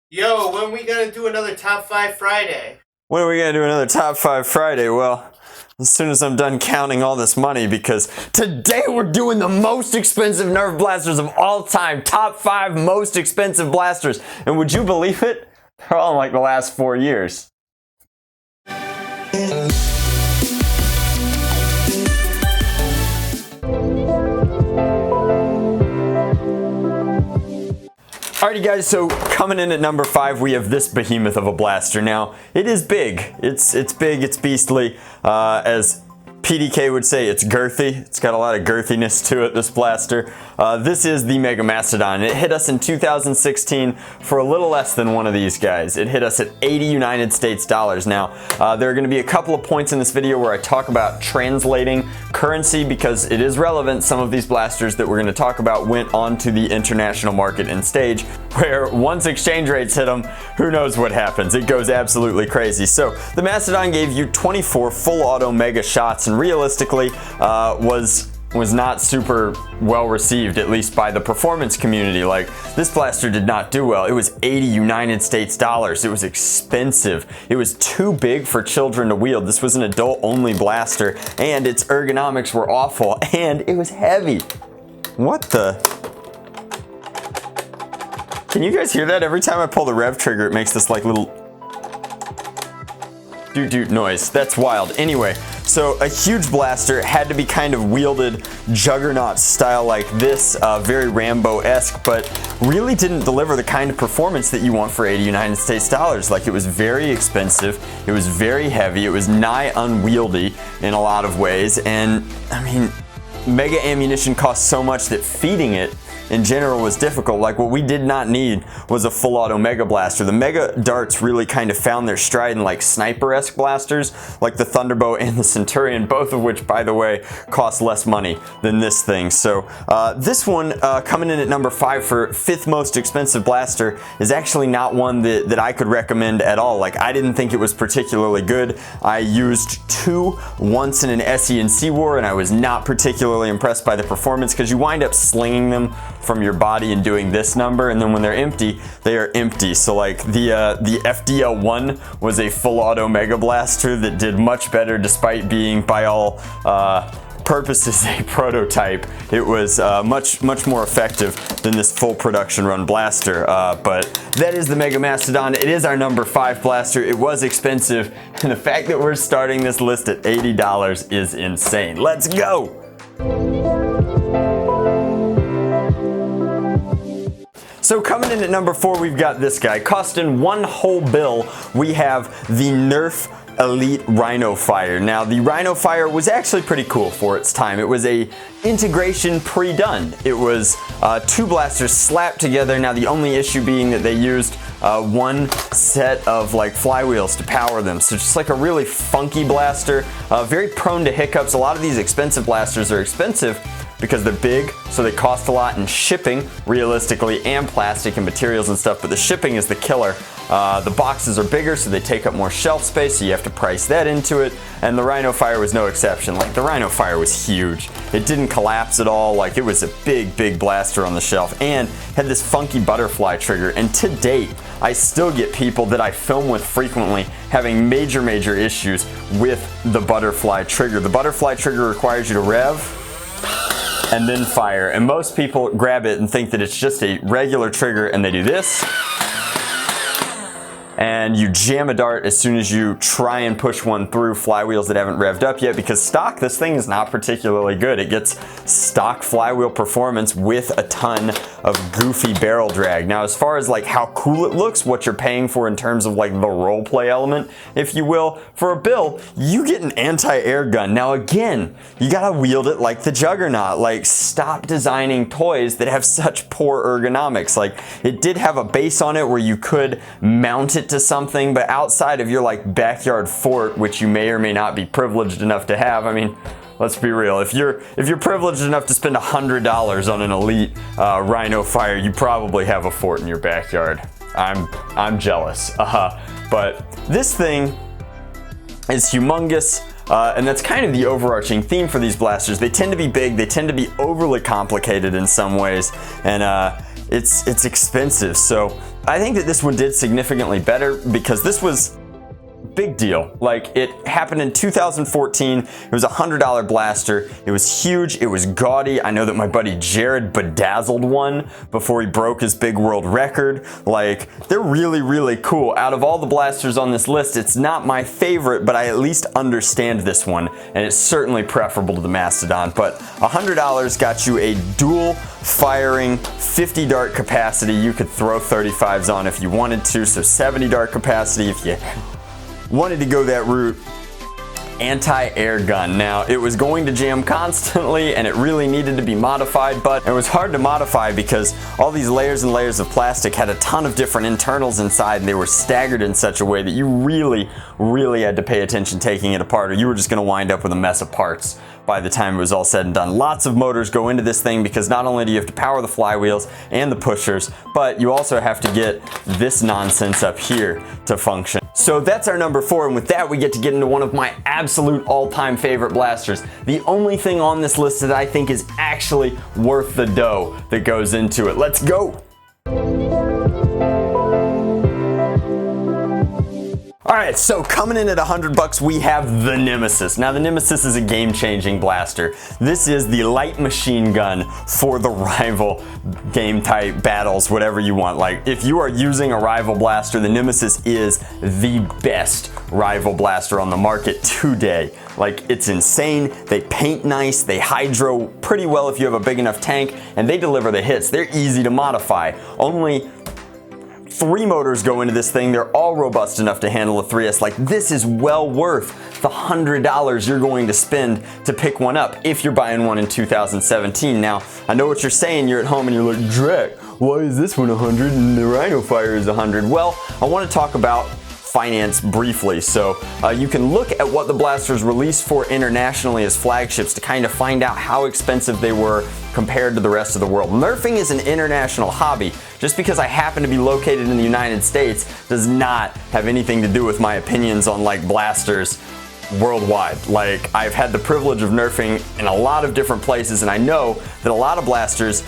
Yo, when we gonna do another Top 5 Friday? When are we gonna do another Top 5 Friday? Well, as soon as I'm done counting all this money, because today we're doing the most expensive Nerf blasters of all time. Top 5 most expensive blasters. And would you believe it? They're all in like the last 4 years. Alrighty guys, so coming in at number 5 we have this behemoth of a blaster. Now, it is big. It's big, it's beastly. As PDK would say, it's girthy. It's got a lot of girthiness to it, this blaster. This is the Mega Mastodon. It hit us in 2016 for a little less than one of these guys. It hit us at 80 United States dollars. Now, there are going to be a couple of points in this video where I talk about translating currency because it is relevant. Some of these blasters that we're going to talk about went onto the international market and stage, where once exchange rates hit them, who knows what happens. It goes absolutely crazy. So the Mastodon gave you 24 full auto mega shots and realistically was not super well received, at least by the performance community. Like, this blaster did not do well. It was 80 United States dollars. It was expensive. It was too big for children to wield. This was an adult only blaster and its ergonomics were awful and it was heavy. What the? Can you guys hear that? Every time I pull the rev trigger, it makes this like little doot noise. That's wild. Anyway, so a huge blaster had to be kind of wielded juggernaut style like this, very Rambo-esque, but really didn't deliver the kind of performance that you want for 80 United States dollars. Like, it was very expensive, it was very heavy, it was nigh unwieldy in a lot of ways, and I mean, mega ammunition costs so much that feeding it in general was difficult. Like, what we did not need was a full auto mega blaster. The mega darts really kind of found their stride in like sniper-esque blasters like the Thunderbolt and the Centurion, both of which, by the way, cost less money than this thing. So this one coming in at number 5 for 5th most expensive blaster is actually not one that I could recommend at all. Like, I didn't think it was particularly good. I used 2 once in an SE&C war and I was not particularly impressed by the performance because you wind up slinging them from your body and doing this number, and then when they're empty, they are empty. So like the FDL-1 was a full auto mega blaster that did much better despite being by all purposes a prototype. It was much more effective than this full production run blaster, but that is the Mega Mastodon. It is our number 5 blaster. It was expensive, and the fact that we're starting this list at $80 is insane. Let's go! So coming in at number 4, we've got this guy. Costing one whole bill, we have the Nerf Elite Rhino Fire. Now, the Rhino Fire was actually pretty cool for its time. It was a integration pre-done. It was 2 blasters slapped together. Now, the only issue being that they used one set of like flywheels to power them. So just like a really funky blaster, very prone to hiccups. A lot of these expensive blasters are expensive because they're big, so they cost a lot in shipping, realistically, and plastic and materials and stuff, but the shipping is the killer. The boxes are bigger, so they take up more shelf space, so you have to price that into it, and the Rhino Fire was no exception. Like, the Rhino Fire was huge. It didn't collapse at all. Like, it was a big blaster on the shelf, and had this funky butterfly trigger, and to date, I still get people that I film with frequently having major issues with the butterfly trigger. The butterfly trigger requires you to rev and then fire, and most people grab it and think that it's just a regular trigger, and they do this and you jam a dart as soon as you try and push one through flywheels that haven't revved up yet, because stock, this thing is not particularly good. It gets stock flywheel performance with a ton of goofy barrel drag. Now, as far as like how cool it looks, what you're paying for in terms of like the role play element, if you will, for a bill, you get an anti-air gun. Now again, you gotta wield it like the Juggernaut. Like, stop designing toys that have such poor ergonomics. Like, it did have a base on it where you could mount it to something, but outside of your like backyard fort, which you may or may not be privileged enough to have, I mean, let's be real, if you're privileged enough to spend $100 on an Elite Rhino Fire, you probably have a fort in your backyard. I'm jealous. But this thing is humongous. And that's kind of the overarching theme for these blasters. They tend to be big, they tend to be overly complicated in some ways, and it's expensive. So I think that this one did significantly better because this was big deal. Like, it happened in 2014. It was a $100 blaster. It was huge. It was gaudy. I know that my buddy Jared bedazzled one before he broke his big world record. Like, they're really, really cool. Out of all the blasters on this list, it's not my favorite, but I at least understand this one, and it's certainly preferable to the Mastodon. But $100 got you a dual firing 50 dart capacity. You could throw 35s on if you wanted to, so 70 dart capacity if you wanted to go that route. Anti-air gun. Now, it was going to jam constantly and it really needed to be modified, but it was hard to modify because all these layers and layers of plastic had a ton of different internals inside, and they were staggered in such a way that you really, really had to pay attention taking it apart, or you were just going to wind up with a mess of parts by the time it was all said and done. Lots of motors go into this thing because not only do you have to power the flywheels and the pushers, but you also have to get this nonsense up here to function. So that's our number 4, and with that we get to get into one of my absolute all-time favorite blasters. The only thing on this list that I think is actually worth the dough that goes into it. Let's go! Alright, so coming in at $100 we have the Nemesis. Now the Nemesis is a game-changing blaster. This is the light machine gun for the rival game type battles, whatever you want. Like, if you are using a rival blaster, the Nemesis is the best rival blaster on the market today. Like, it's insane. They paint nice, they hydro pretty well if you have a big enough tank, and they deliver the hits. They're easy to modify. Only 3 motors go into this thing. They're all robust enough to handle a 3S. Like, this is well worth the $100 you're going to spend to pick one up if you're buying one in 2017. Now, I know what you're saying. You're at home and you're like, Drac, why is this one 100 and the Rhino Fire is 100? Well, I want to talk about finance briefly. So you can look at what the blasters released for internationally as flagships to kind of find out how expensive they were compared to the rest of the world. Nerfing is an international hobby. Just because I happen to be located in the United States does not have anything to do with my opinions on like blasters worldwide. Like, I've had the privilege of nerfing in a lot of different places, and I know that a lot of blasters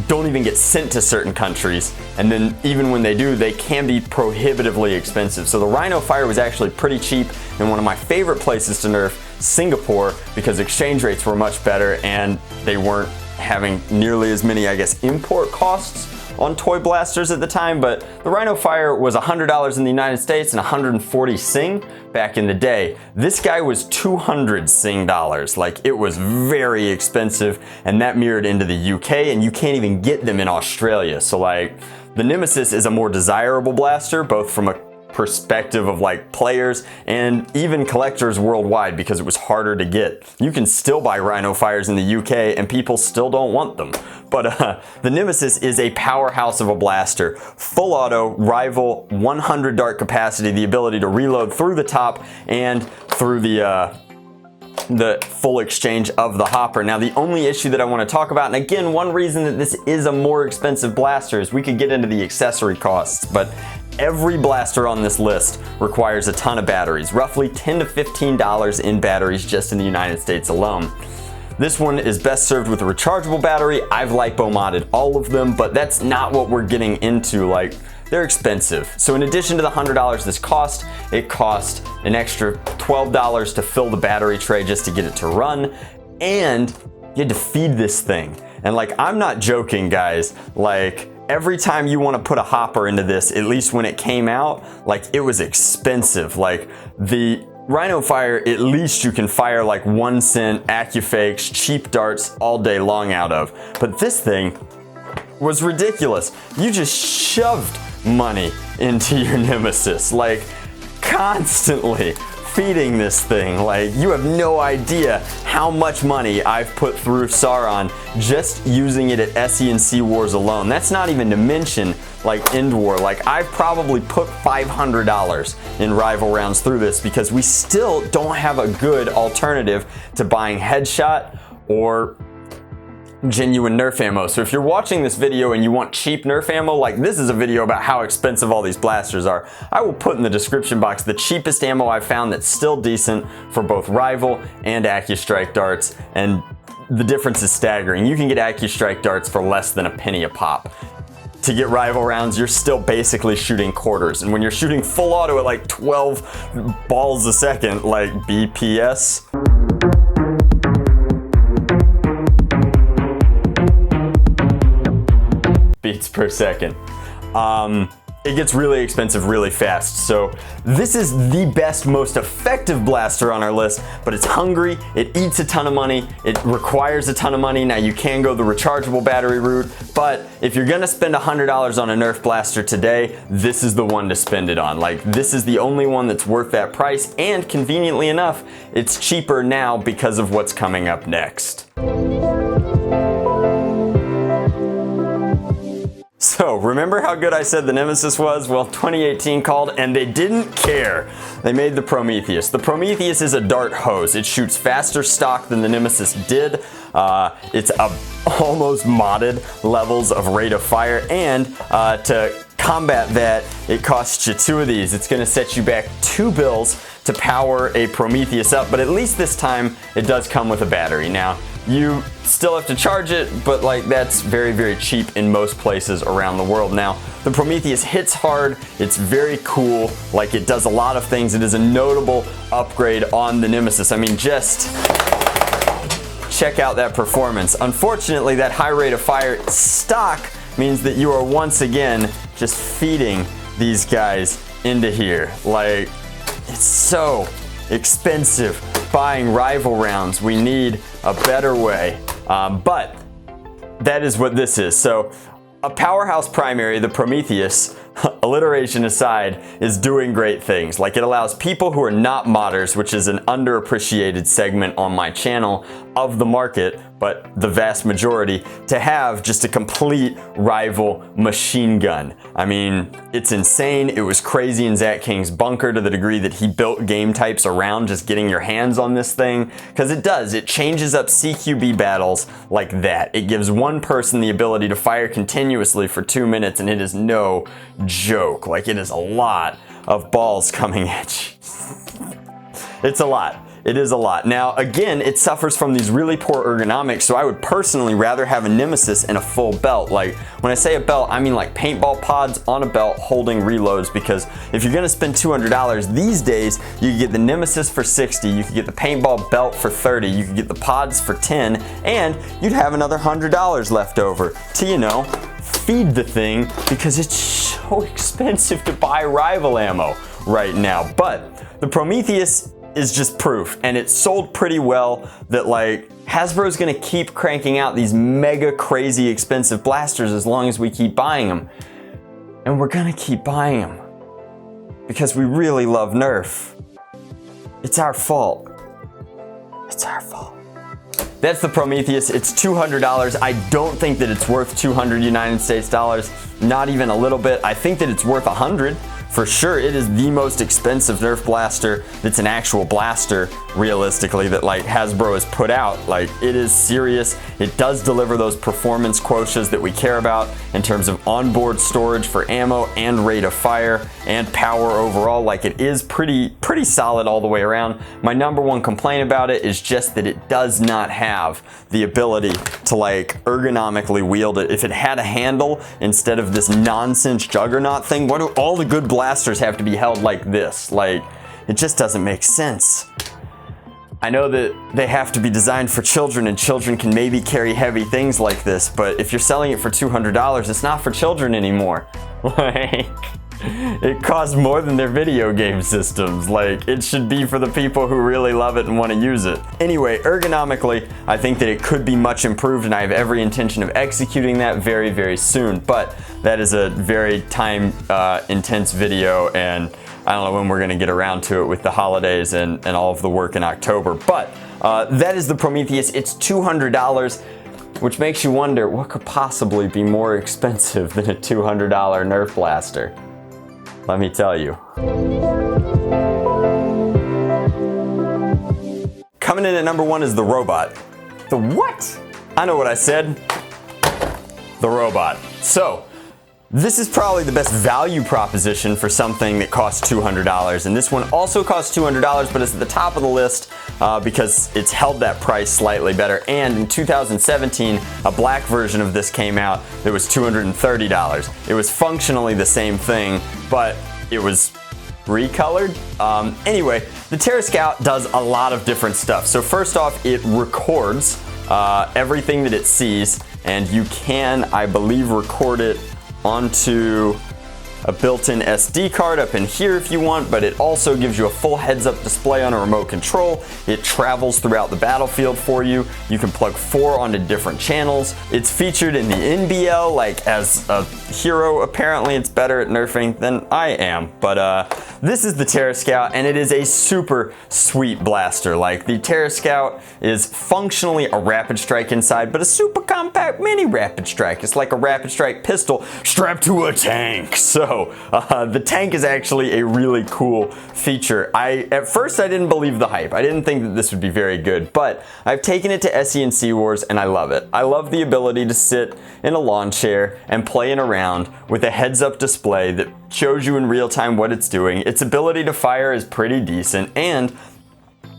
don't even get sent to certain countries, and then even when they do, they can be prohibitively expensive. So the Rhino Fire was actually pretty cheap in one of my favorite places to nerf, Singapore, because exchange rates were much better and they weren't having nearly as many, I guess, import costs on toy blasters at the time. But the Rhino Fire was $100 in the United States and 140 Sing back in the day. This guy was 200 Sing dollars. Like, it was very expensive, and that mirrored into the UK, and you can't even get them in Australia. So like, the Nemesis is a more desirable blaster, both from a perspective of like players and even collectors worldwide, because it was harder to get. You can still buy Rhino Fires in the UK and people still don't want them. But the Nemesis is a powerhouse of a blaster. Full auto, rival, 100 dart capacity, the ability to reload through the top and through the full exchange of the hopper. Now, the only issue that I want to talk about, and again, one reason that this is a more expensive blaster, is we could get into the accessory costs, but every blaster on this list requires a ton of batteries, roughly $10 to $15 in batteries just in the United States alone. This one is best served with a rechargeable battery. I've lipo modded all of them, but that's not what we're getting into. Like, they're expensive. So in addition to the $100 this cost, it cost an extra $12 to fill the battery tray just to get it to run, and you had to feed this thing. And like, I'm not joking, guys. Like, every time you want to put a hopper into this, at least when it came out, like, it was expensive. Like, the Rhino Fire, at least you can fire like 1 cent AccuFakes, cheap darts all day long out of. But this thing was ridiculous. You just shoved money into your Nemesis, like, constantly feeding this thing. Like, you have no idea how much money I've put through Sauron just using it at SE&C Wars alone. That's not even to mention like End War. Like, I've probably put $500 in rival rounds through this because we still don't have a good alternative to buying headshot or genuine Nerf ammo. So if you're watching this video and you want cheap Nerf ammo, like, this is a video about how expensive all these blasters are. I will put in the description box the cheapest ammo I've found that's still decent for both rival and AccuStrike darts, and the difference is staggering. You can get AccuStrike darts for less than a penny a pop. to get rival rounds, you're still basically shooting quarters. And when you're shooting full auto at like 12 balls a second, like BPS, beats per second, it gets really expensive really fast. So this is the best, most effective blaster on our list, but it's hungry, it eats a ton of money, it requires a ton of money. Now you can go the rechargeable battery route, but if you're gonna spend $100 on a Nerf blaster today, this is the one to spend it on. Like, this is the only one that's worth that price, and conveniently enough, it's cheaper now because of what's coming up next. So, remember how good I said the Nemesis was? Well, 2018 called and they didn't care. They made the Prometheus. The Prometheus is a dart hose. It shoots faster stock than the Nemesis did. It's almost modded levels of rate of fire, and to combat that, it costs you 2 of these. It's gonna set you back 2 bills to power a Prometheus up, but at least this time it does come with a battery. Now, you still have to charge it, but like that's very, very cheap in most places around the world. Now, the Prometheus hits hard, it's very cool, like it does a lot of things. It is a notable upgrade on the Nemesis. I mean, just check out that performance. Unfortunately, that high rate of fire stock means that you are once again just feeding these guys into here. Like, it's so expensive buying rival rounds. We need a better way, but that is what this is. So a powerhouse primary, the Prometheus, alliteration aside, is doing great things. Like, it allows people who are not modders, which is an underappreciated segment on my channel of the market, but the vast majority, to have just a complete rival machine gun. I mean, it's insane. It was crazy in Zach King's bunker to the degree that he built game types around just getting your hands on this thing, because it does. It changes up CQB battles like that. It gives one person the ability to fire continuously for 2 minutes, and it is no joke. Like, it is a lot of balls coming at you. It's a lot. It is a lot. Now, again, it suffers from these really poor ergonomics, so I would personally rather have a Nemesis and a full belt. Like, when I say a belt, I mean like paintball pods on a belt holding reloads, because if you're gonna spend $200 these days, you could get the Nemesis for $60, you could get the paintball belt for $30, you could get the pods for $10, and you'd have another $100 left over to, you know, feed the thing, because it's so expensive to buy rival ammo right now. But the Prometheus is just proof, and it sold pretty well, that like Hasbro's gonna keep cranking out these mega crazy expensive blasters as long as we keep buying them. And we're gonna keep buying them because we really love Nerf. It's our fault. It's our fault. That's the Prometheus. It's $200. I don't think that it's worth 200 United States dollars. Not even a little bit. I think that it's worth 100. For sure, it is the most expensive Nerf blaster that's an actual blaster, realistically, that like Hasbro has put out. Like, it is serious. It does deliver those performance quotients that we care about in terms of onboard storage for ammo and rate of fire and power overall. Like, it is pretty solid all the way around. My number one complaint about it is just that it does not have the ability to like ergonomically wield it. If it had a handle instead of this nonsense juggernaut thing, what do all the good blasters have to be held like this? Like, it just doesn't make sense. I know that they have to be designed for children, and children can maybe carry heavy things like this, but if you're selling it for $200, it's not for children anymore. Like, it costs more than their video game systems. Like, it should be for the people who really love it and want to use it. Anyway, ergonomically, I think that it could be much improved, and I have every intention of executing that very, very soon. But that is a very time intense video, and I don't know when we're going to get around to it with the holidays and all of the work in October. But that is the Prometheus. It's $200. Which makes you wonder, what could possibly be more expensive than a $200 Nerf blaster? Let me tell you. Coming in at number 1 is the robot. The what? I know what I said. The robot. So, This is probably the best value proposition for something that costs $200, and this one also costs $200, but it's at the top of the list because it's held that price slightly better. And in 2017, a black version of this came out that was $230. It was functionally the same thing, but it was recolored. Anyway, the Terra Scout does a lot of different stuff. So first off, it records everything that it sees, and you can, I believe, record it onto a built-in SD card up in here if you want, but it also gives you a full heads-up display on a remote control. It travels throughout the battlefield for you. You can plug 4 onto different channels. It's featured in the NBL, like as a hero. Apparently it's better at nerfing than I am, but this is the Terra Scout, and it is a super sweet blaster. Like, the Terra Scout is functionally a rapid strike inside, but a super compact mini rapid strike. It's like a rapid strike pistol strapped to a tank. So the tank is actually a really cool feature. At first I didn't believe the hype. I didn't think that this would be very good, but I've taken it to SE&C Wars and I love it. I love the ability to sit in a lawn chair and play in a round with a heads-up display that shows you in real time what it's doing. Its ability to fire is pretty decent, and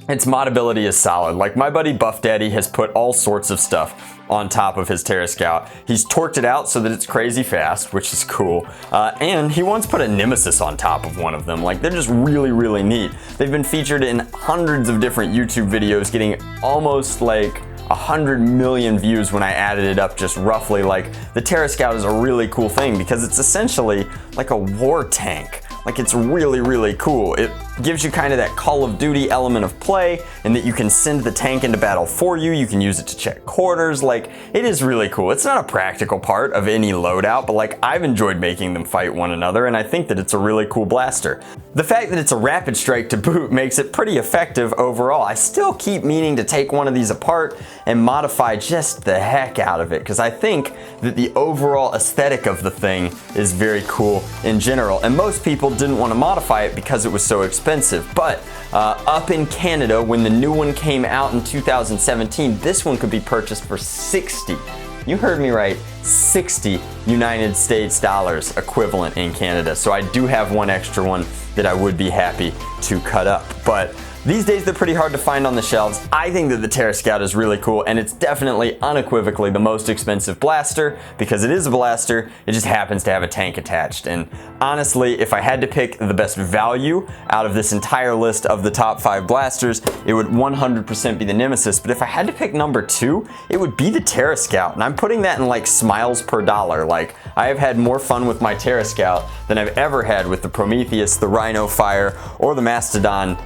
its modability is solid. Like, my buddy Buff Daddy has put all sorts of stuff on top of his Terra Scout. He's torqued it out so that it's crazy fast, which is cool. And he once put a Nemesis on top of one of them. Like, they're just really, really neat. They've been featured in hundreds of different YouTube videos, getting almost like 100 million views when I added it up just roughly. Like, the Terra Scout is a really cool thing because it's essentially like a war tank. Like, it's really, really cool. It gives you kind of that Call of Duty element of play, and that you can send the tank into battle for you. You can use it to check corners. Like, it is really cool. It's not a practical part of any loadout, but like, I've enjoyed making them fight one another, and I think that it's a really cool blaster. The fact that it's a rapid strike to boot makes it pretty effective overall. I still keep meaning to take one of these apart and modify just the heck out of it, because I think that the overall aesthetic of the thing is very cool in general, and most people didn't want to modify it because it was so expensive. But up in Canada, when the new one came out in 2017, this one could be purchased for 60. You heard me right, 60 United States dollars equivalent in Canada. So I do have one extra one that I would be happy to cut up. But these days they're pretty hard to find on the shelves. I think that the Terra Scout is really cool, and it's definitely unequivocally the most expensive blaster because it is a blaster. It just happens to have a tank attached. And honestly, if I had to pick the best value out of this entire list of the top 5 blasters, it would 100% be the Nemesis. But if I had to pick number 2, it would be the Terra Scout. And I'm putting that in like smiles per dollar. Like, I have had more fun with my Terra Scout than I've ever had with the Prometheus, the Rhino Fire, or the Mastodon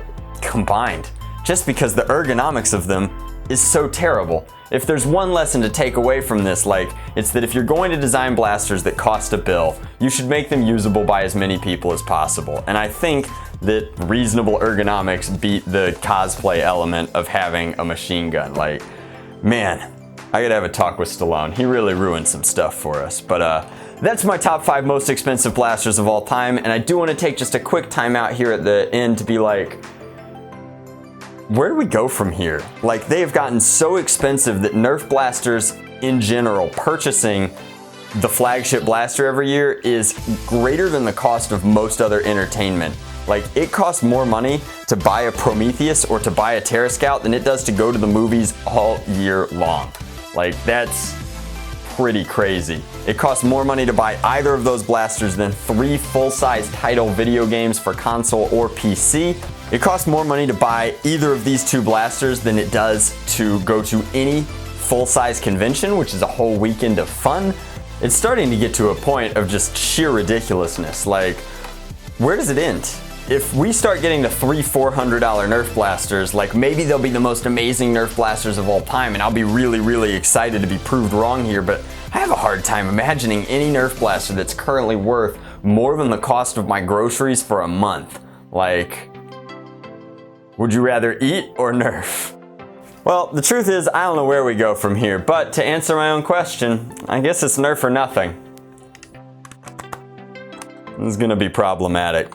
combined, just because the ergonomics of them is so terrible. If there's one lesson to take away from this, like, it's that if you're going to design blasters that cost a bill, you should make them usable by as many people as possible. And I think that reasonable ergonomics beat the cosplay element of having a machine gun. Like, man, I gotta have a talk with Stallone. He really ruined some stuff for us. But that's my top 5 most expensive blasters of all time, and I do want to take just a quick time out here at the end to be like, where do we go from here? Like, they have gotten so expensive that Nerf blasters in general, purchasing the flagship blaster every year is greater than the cost of most other entertainment. Like, it costs more money to buy a Prometheus or to buy a Terra Scout than it does to go to the movies all year long. Like, that's pretty crazy. It costs more money to buy either of those blasters than 3 full-size title video games for console or PC. It costs more money to buy either of these 2 blasters than it does to go to any full-size convention, which is a whole weekend of fun. It's starting to get to a point of just sheer ridiculousness. Like, where does it end? If we start getting the $300-400 Nerf blasters, like, maybe they'll be the most amazing Nerf blasters of all time, and I'll be really, really excited to be proved wrong here, but I have a hard time imagining any Nerf blaster that's currently worth more than the cost of my groceries for a month. Like, would you rather eat or Nerf? Well, the truth is, I don't know where we go from here, but to answer my own question, I guess it's Nerf or nothing. This is gonna be problematic.